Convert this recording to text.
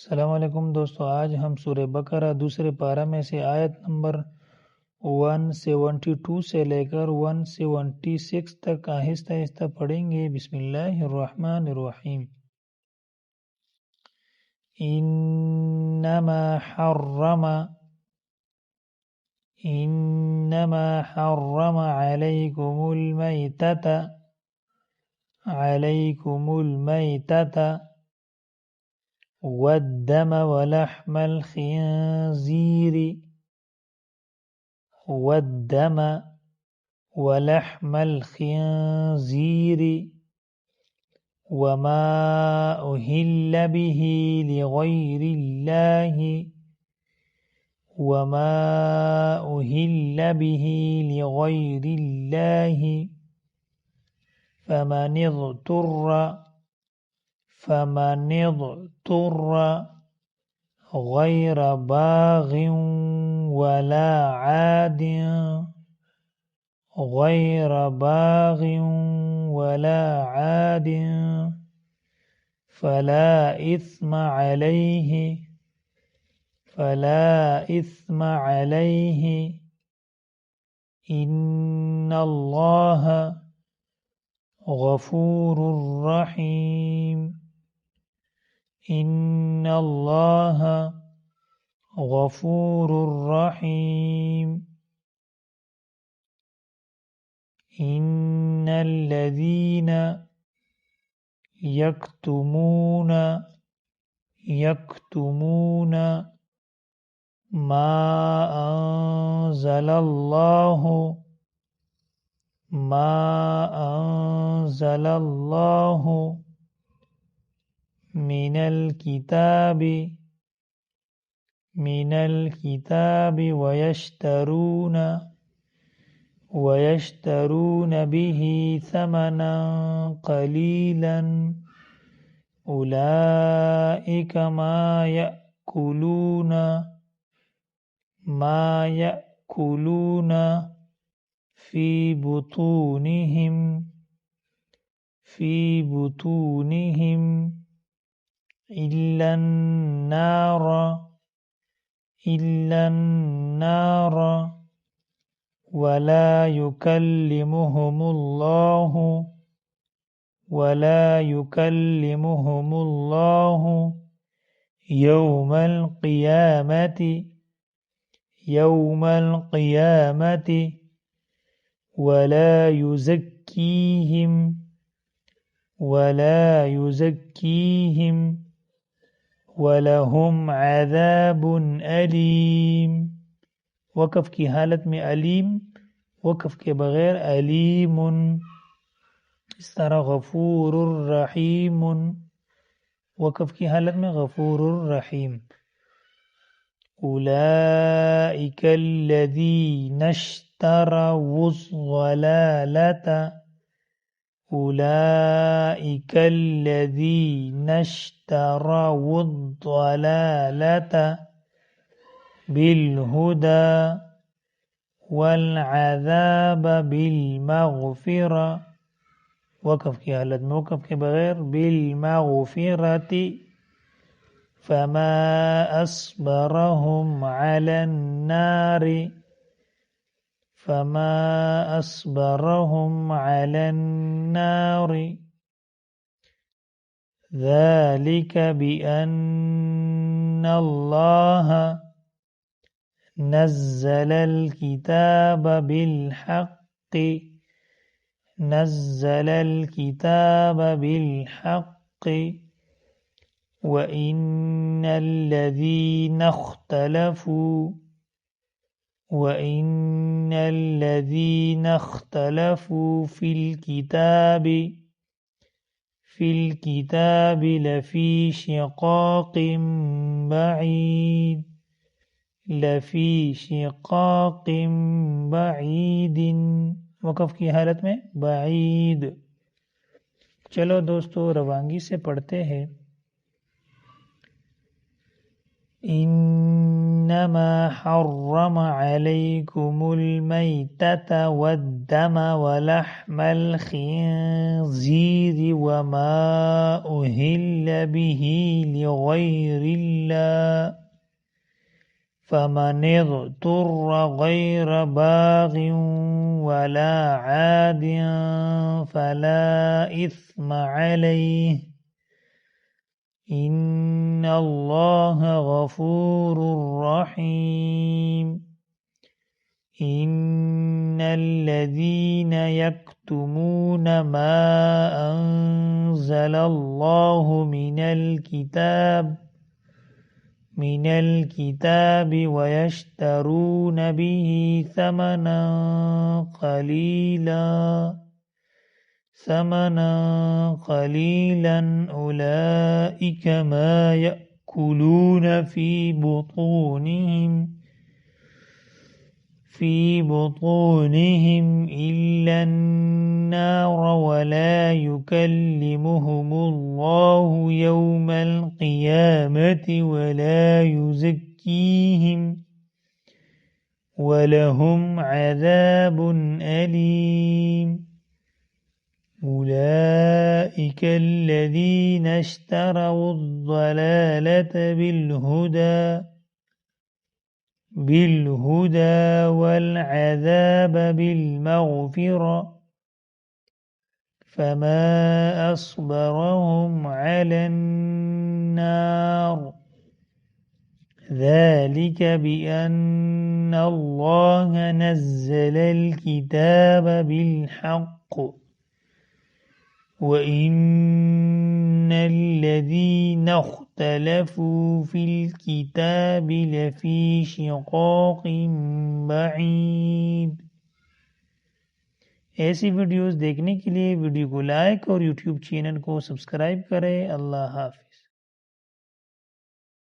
अस्सलाम वालेकुम दोस्तों, आज हम सूरह बकरा दूसरे पारा में से आयत नंबर 172 से लेकर 176 तक आहिस्ता आहिस्ता पढ़ेंगे। बिस्मिल्लाहिर्रहमानिर्रहीम। इन्नमा हर्रम अलैकुमुल मैतता والدم ولحم الخنزير وما أهل به لغير الله فمن اضطر غير باغ ولا عاد فلا إثم عليه إن الله غفور رحيم إن الذين يكتمون ما أنزل الله من الكتاب ويشترون به ثمنا قليلا أولئك ما يأكلون في بطونهم إلا النار ولا يكلمهم الله يوم القيامة ولا يزكيهم ولهم عذاب أलीम। वक़फ़ की हालत में अलीम, वक़फ़ के बग़ैर अलीमुन। इस तरह गफूरुर रहीमुन, वक़फ़ की हालत में गफूरुर रहीम। उलाइका अल्लज़ीना इश्तरवुज़ ज़लालता बिलहुदा वल्अज़ाब बिलमग़फ़िरा। वक़फ़ की हालत में वक़फ़ के बग़ैर बिलमग़फ़िरति। फमा अस्बरहुम अलन्नार ذلك بأن الله نزل الكتاب بالحق وإن الذين اختلفوا في الكتاب لفي شقاق بعيد। वक़फ़ की हालत में बाईद। चलो दोस्तों रवांगी से पढ़ते हैं। इन्नमा हर्रम अलैकुमुल मैतत वद्दम वलहमल खिंज़ीर वमा उहिल्ल बिही लिगैरिल्लाह फमन इज़्तुर्र गैर बाग़िन वला आदिन फला इस्म अलैहि इन्नल्लाह गफूरुर रहीम। इन्नल्लज़ीना यक्तुमूना मा अंज़लल्लाहु मिनल किताबि वयश्तरून बिही समना क़लीलन उलाइक मा यअकुलून फ़ी बुतूनिहिम इल्लन्नार वला युकल्लिमुहुमुल्लाहु यौमल क़ियामति वला युज़क्कीहिम वलहुम अज़ाबुन अलीम। उलाइक अल्लज़ीना इश्तरवुद्दलालत बिलहुदा वलअज़ाब बिलमग़फ़िरह फमा अस्बरहुम अलन्नार ज़ालिक बिअन्नल्लाह नज़्ज़लल किताब बिलहक़्क़ वइन्नल्लज़ीना इख्तलफ़ू फ़िल किताबि लफ़ी शिक़ाक़िन बईद। ऐसी वीडियोस देखने के लिए वीडियो को लाइक और यूट्यूब चैनल को सब्सक्राइब करें। अल्लाह हाफ़िज़।